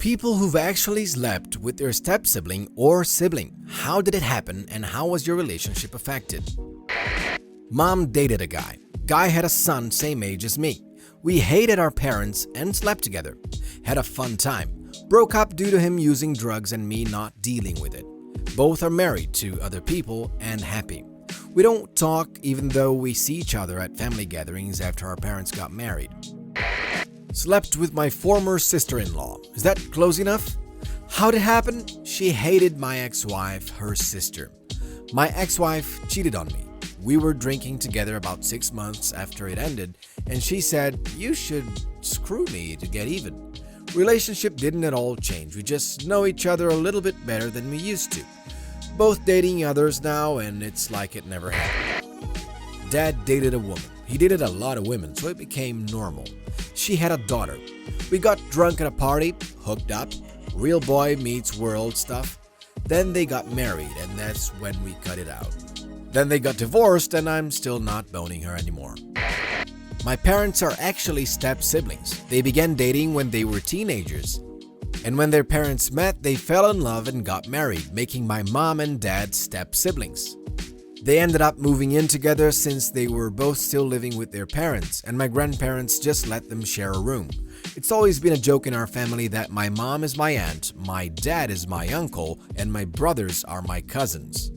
People who've actually slept with their step-sibling or sibling. How did it happen and how was your relationship affected? Mom dated a guy. Guy had a son same age as me. We hated our parents and slept together. Had a fun time. Broke up due to him using drugs and me not dealing with it. Both are married to other people and happy. We don't talk even though we see each other at family gatherings after our parents got married. Slept with my former sister-in-law. Is that close enough? How'd it happen? She hated my ex-wife, her sister. My ex-wife cheated on me. We were drinking together about 6 months after it ended, and she said, "You should screw me to get even." Relationship didn't at all change. We just know each other a little bit better than we used to. Both dating others now, and it's like it never happened. Dad dated a woman. He dated a lot of women, so it became normal. She had a daughter. We got drunk at a party, hooked up, real boy meets world stuff. Then they got married, and that's when we cut it out. Then they got divorced, and I'm still not boning her anymore. My parents are actually step-siblings. They began dating when they were teenagers. And when their parents met, they fell in love and got married, making my mom and dad step-siblings. They ended up moving in together since they were both still living with their parents, and my grandparents just let them share a room. It's always been a joke in our family that my mom is my aunt, my dad is my uncle, and my brothers are my cousins.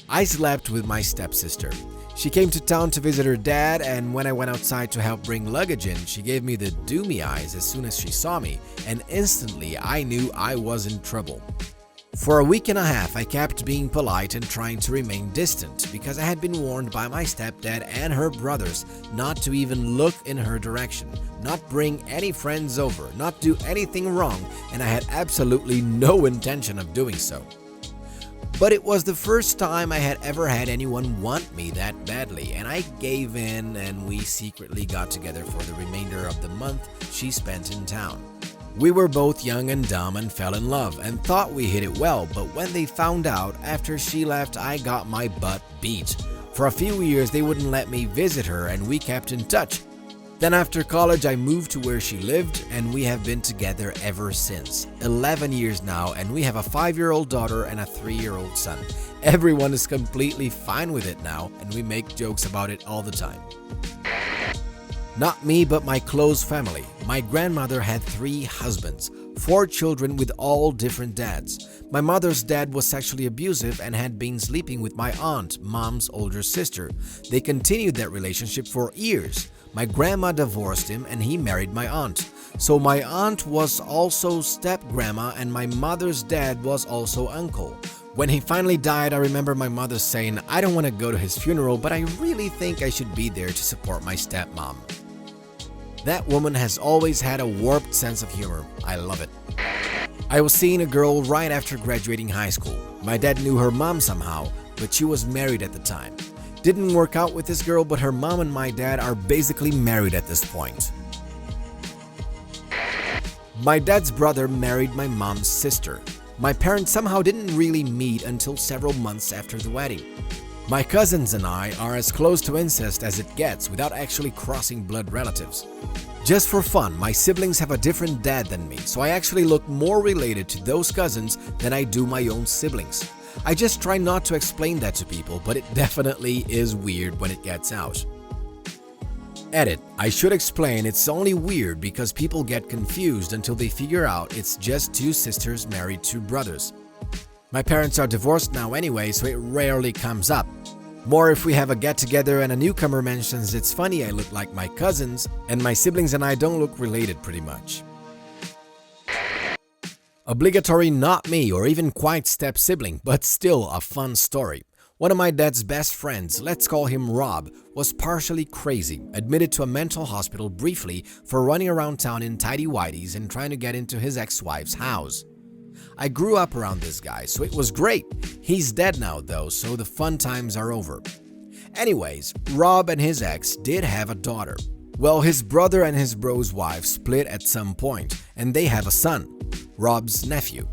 I slept with my stepsister. She came to town to visit her dad, and when I went outside to help bring luggage in, she gave me the do me eyes as soon as she saw me, and instantly I knew I was in trouble. For a week and a half, I kept being polite and trying to remain distant because I had been warned by my stepdad and her brothers not to even look in her direction, not bring any friends over, not do anything wrong, and I had absolutely no intention of doing so. But it was the first time I had ever had anyone want me that badly, and I gave in and we secretly got together for the remainder of the month she spent in town. We were both young and dumb and fell in love and thought we hit it well, but when they found out after she left, I got my butt beat. For a few years they wouldn't let me visit her and we kept in touch. Then after college I moved to where she lived and we have been together ever since. 11 years now, and we have a 5-year-old daughter and a 3-year-old son. Everyone is completely fine with it now and we make jokes about it all the time. Not me, but my close family. My grandmother had 3 husbands, 4 children with all different dads. My mother's dad was sexually abusive and had been sleeping with my aunt, mom's older sister. They continued that relationship for years. My grandma divorced him and he married my aunt. So my aunt was also step-grandma and my mother's dad was also uncle. When he finally died, I remember my mother saying, "I don't want to go to his funeral, but I really think I should be there to support my stepmom." That woman has always had a warped sense of humor. I love it. I was seeing a girl right after graduating high school. My dad knew her mom somehow, but she was married at the time. Didn't work out with this girl, but her mom and my dad are basically married at this point. My dad's brother married my mom's sister. My parents somehow didn't really meet until several months after the wedding. My cousins and I are as close to incest as it gets without actually crossing blood relatives. Just for fun, my siblings have a different dad than me, so I actually look more related to those cousins than I do my own siblings. I just try not to explain that to people, but it definitely is weird when it gets out. Edit. I should explain it's only weird because people get confused until they figure out it's just 2 sisters married to brothers. My parents are divorced now anyway, so it rarely comes up. More if we have a get-together and a newcomer mentions it's funny I look like my cousins, and my siblings and I don't look related pretty much. Obligatory not me or even quite step-sibling, but still a fun story. One of my dad's best friends, let's call him Rob, was partially crazy, admitted to a mental hospital briefly for running around town in tighty-whities and trying to get into his ex-wife's house. I grew up around this guy, so it was great. He's dead now though, so the fun times are over. Anyways, Rob and his ex did have a daughter. Well, his brother and his bro's wife split at some point, and they have a son, Rob's nephew.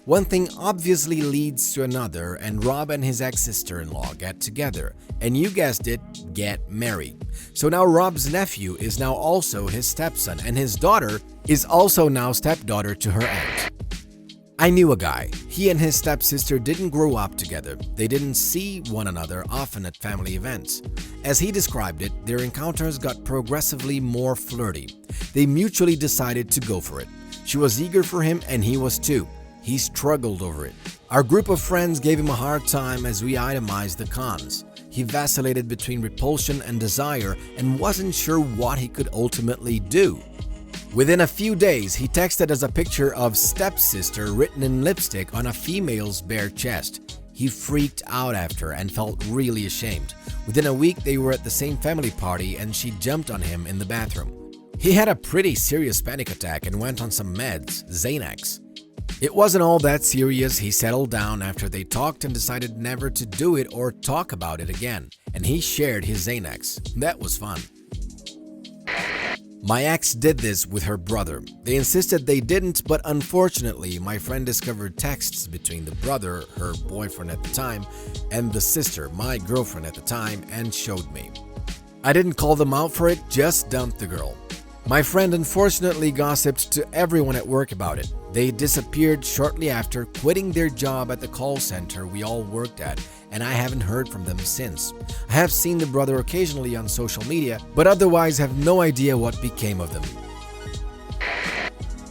One thing obviously leads to another, and Rob and his ex-sister-in-law get together, and you guessed it, get married. So now Rob's nephew is now also his stepson, and his daughter is also now stepdaughter to her aunt. I knew a guy. He and his stepsister didn't grow up together. They didn't see one another often at family events. As he described it, their encounters got progressively more flirty. They mutually decided to go for it. She was eager for him and he was too. He struggled over it. Our group of friends gave him a hard time as we itemized the cons. He vacillated between repulsion and desire and wasn't sure what he could ultimately do. Within a few days, he texted us a picture of stepsister written in lipstick on a female's bare chest. He freaked out after and felt really ashamed. Within a week, they were at the same family party and she jumped on him in the bathroom. He had a pretty serious panic attack and went on some meds, Xanax. It wasn't all that serious. He settled down after they talked and decided never to do it or talk about it again. And he shared his Xanax. That was fun. My ex did this with her brother. They insisted they didn't, but unfortunately, my friend discovered texts between the brother, her boyfriend at the time, and the sister, my girlfriend at the time, and showed me. I didn't call them out for it, just dumped the girl. My friend unfortunately gossiped to everyone at work about it. They disappeared shortly after, quitting their job at the call center we all worked at, and I haven't heard from them since. I have seen the brother occasionally on social media, but otherwise have no idea what became of them.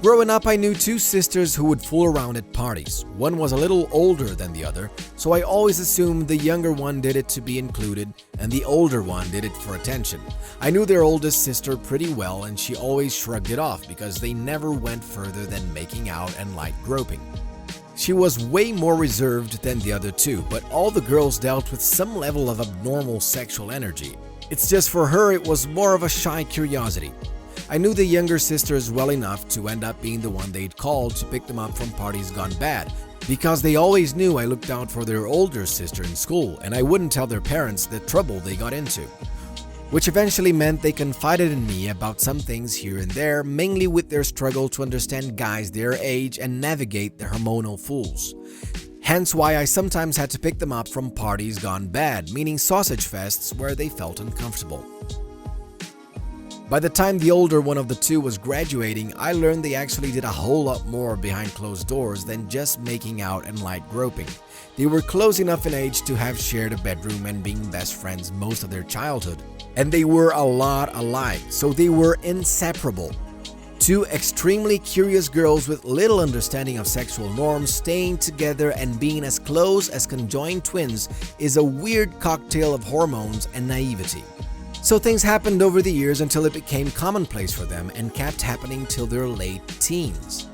Growing up, I knew two sisters who would fool around at parties. One was a little older than the other, so I always assumed the younger one did it to be included and the older one did it for attention. I knew their oldest sister pretty well and she always shrugged it off because they never went further than making out and light groping. She was way more reserved than the other two, but all the girls dealt with some level of abnormal sexual energy. It's just for her it was more of a shy curiosity. I knew the younger sisters well enough to end up being the one they'd call to pick them up from parties gone bad, because they always knew I looked out for their older sister in school and I wouldn't tell their parents the trouble they got into. Which eventually meant they confided in me about some things here and there, mainly with their struggle to understand guys their age and navigate the hormonal fools. Hence why I sometimes had to pick them up from parties gone bad, meaning sausage fests where they felt uncomfortable. By the time the older one of the two was graduating, I learned they actually did a whole lot more behind closed doors than just making out and light groping. They were close enough in age to have shared a bedroom and being best friends most of their childhood. And they were a lot alike, so they were inseparable. Two extremely curious girls with little understanding of sexual norms staying together and being as close as conjoined twins is a weird cocktail of hormones and naivety. So things happened over the years until it became commonplace for them and kept happening till their late teens.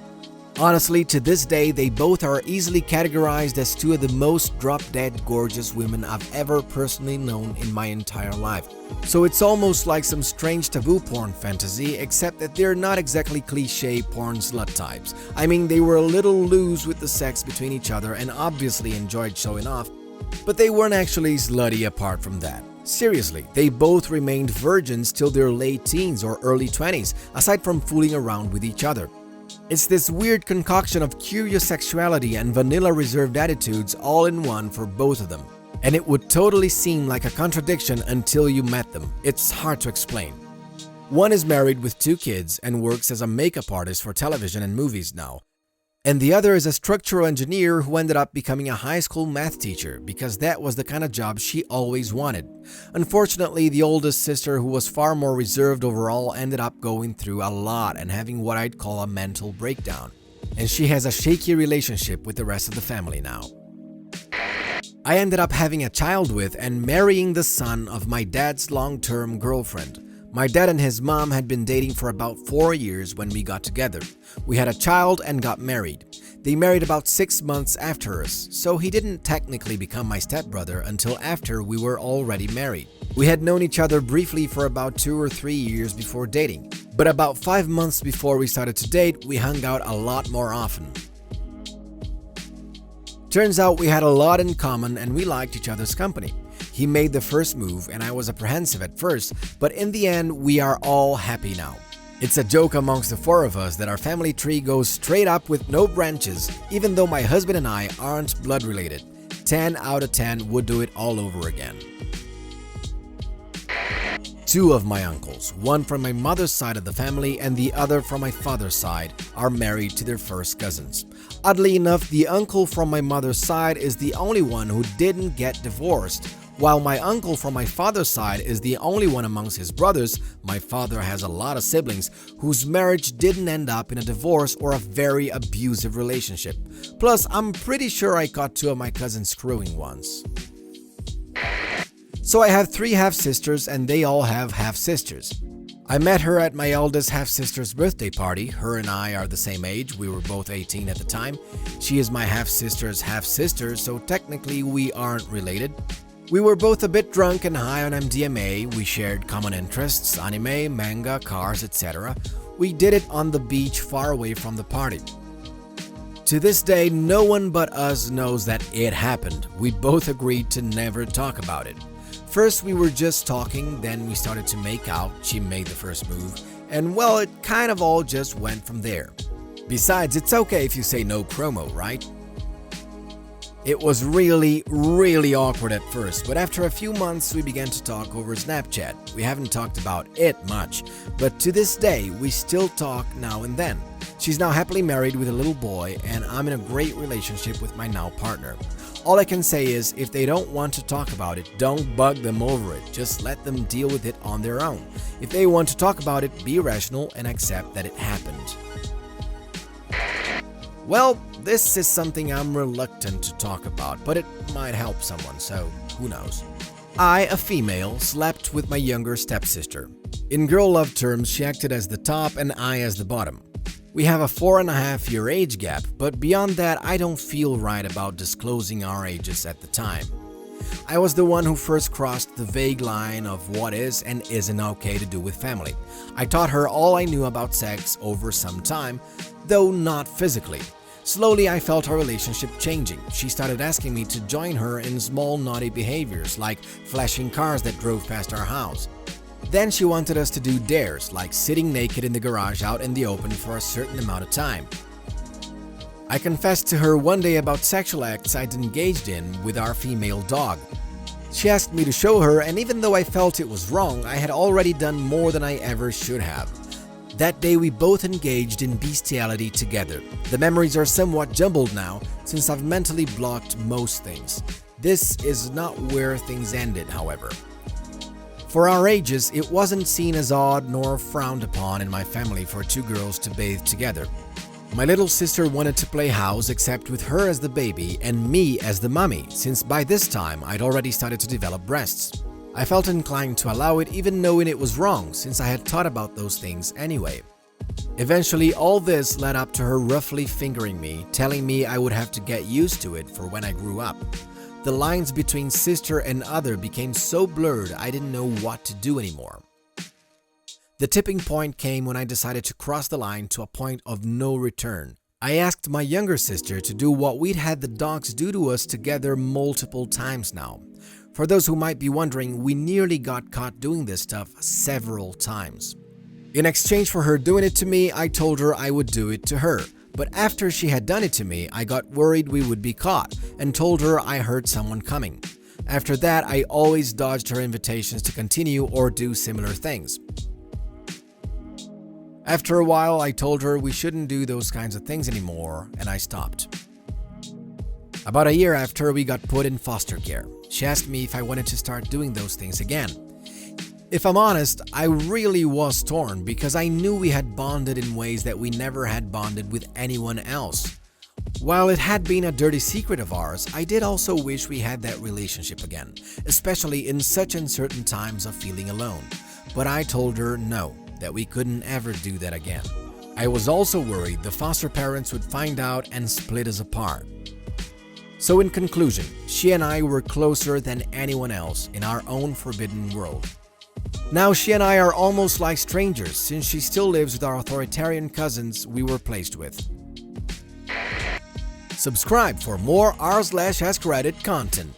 Honestly, to this day, they both are easily categorized as two of the most drop-dead gorgeous women I've ever personally known in my entire life. So it's almost like some strange taboo porn fantasy, except that they're not exactly cliché porn slut types. I mean, they were a little loose with the sex between each other and obviously enjoyed showing off, but they weren't actually slutty apart from that. Seriously, they both remained virgins till their late teens or early 20s, aside from fooling around with each other. It's this weird concoction of curious sexuality and vanilla reserved attitudes all in one for both of them. And it would totally seem like a contradiction until you met them. It's hard to explain. One is married with 2 kids and works as a makeup artist for television and movies now. And the other is a structural engineer who ended up becoming a high school math teacher because that was the kind of job she always wanted. Unfortunately, the oldest sister, who was far more reserved overall, ended up going through a lot and having what I'd call a mental breakdown. And she has a shaky relationship with the rest of the family now. I ended up having a child with and marrying the son of my dad's long-term girlfriend. My dad and his mom had been dating for about 4 years when we got together. We had a child and got married. They married about 6 months after us, so he didn't technically become my stepbrother until after we were already married. We had known each other briefly for about 2 or 3 years before dating, but about 5 months before we started to date, we hung out a lot more often. Turns out we had a lot in common and we liked each other's company. He made the first move and I was apprehensive at first, but in the end we are all happy now. It's a joke amongst the four of us that our family tree goes straight up with no branches, even though my husband and I aren't blood related. 10 out of 10 would do it all over again. Two of my uncles, one from my mother's side of the family and the other from my father's side, are married to their first cousins. Oddly enough, the uncle from my mother's side is the only one who didn't get divorced, while my uncle from my father's side is the only one amongst his brothers. My father has a lot of siblings whose marriage didn't end up in a divorce or a very abusive relationship. Plus, I'm pretty sure I caught two of my cousins screwing once. So I have three half-sisters and they all have half-sisters. I met her at my eldest half-sister's birthday party. Her and I are the same age, we were both 18 at the time. She is my half-sister's half-sister, so technically we aren't related. We were both a bit drunk and high on MDMA. We shared common interests, anime, manga, cars, etc. We did it on the beach far away from the party. To this day, no one but us knows that it happened. We both agreed to never talk about it. First we were just talking, then we started to make out. She made the first move, and well, it kind of all just went from there. Besides, it's okay if you say no promo, right? It was really awkward at first, but after a few months we began to talk over Snapchat. We haven't talked about it much, but to this day we still talk now and then. She's now happily married with a little boy, and I'm in a great relationship with my now partner. All I can say is, if they don't want to talk about it, don't bug them over it. Just let them deal with it on their own. If they want to talk about it, be rational and accept that it happened. Well, this is something I'm reluctant to talk about, but it might help someone, so who knows. I, a female, slept with my younger stepsister. In girl love terms, she acted as the top and I as the bottom. We have a 4.5-year age gap, but beyond that, I don't feel right about disclosing our ages at the time. I was the one who first crossed the vague line of what is and isn't okay to do with family. I taught her all I knew about sex over some time, though not physically. Slowly, I felt our relationship changing. She started asking me to join her in small naughty behaviors, like flashing cars that drove past our house. Then she wanted us to do dares, like sitting naked in the garage out in the open for a certain amount of time. I confessed to her one day about sexual acts I'd engaged in with our female dog. She asked me to show her, and even though I felt it was wrong, I had already done more than I ever should have. That day we both engaged in bestiality together. The memories are somewhat jumbled now, since I've mentally blocked most things. This is not where things ended, however. For our ages, it wasn't seen as odd nor frowned upon in my family for two girls to bathe together. My little sister wanted to play house, except with her as the baby and me as the mummy, since by this time I'd already started to develop breasts. I felt inclined to allow it, even knowing it was wrong, since I had thought about those things anyway. Eventually, all this led up to her roughly fingering me, telling me I would have to get used to it for when I grew up. The lines between sister and other became so blurred I didn't know what to do anymore. The tipping point came when I decided to cross the line to a point of no return. I asked my younger sister to do what we'd had the dogs do to us together multiple times now. For those who might be wondering, we nearly got caught doing this stuff several times. In exchange for her doing it to me, I told her I would do it to her. But after she had done it to me, I got worried we would be caught and told her I heard someone coming. After that, I always dodged her invitations to continue or do similar things. After a while, I told her we shouldn't do those kinds of things anymore, and I stopped. About a year after, we got put in foster care. She asked me if I wanted to start doing those things again. If I'm honest, I really was torn because I knew we had bonded in ways that we never had bonded with anyone else. While it had been a dirty secret of ours, I did also wish we had that relationship again, especially in such uncertain times of feeling alone. But I told her no, that we couldn't ever do that again. I was also worried the foster parents would find out and split us apart. So in conclusion, she and I were closer than anyone else in our own forbidden world. Now she and I are almost like strangers since she still lives with our authoritarian cousins we were placed with. Subscribe for more r/AskReddit content.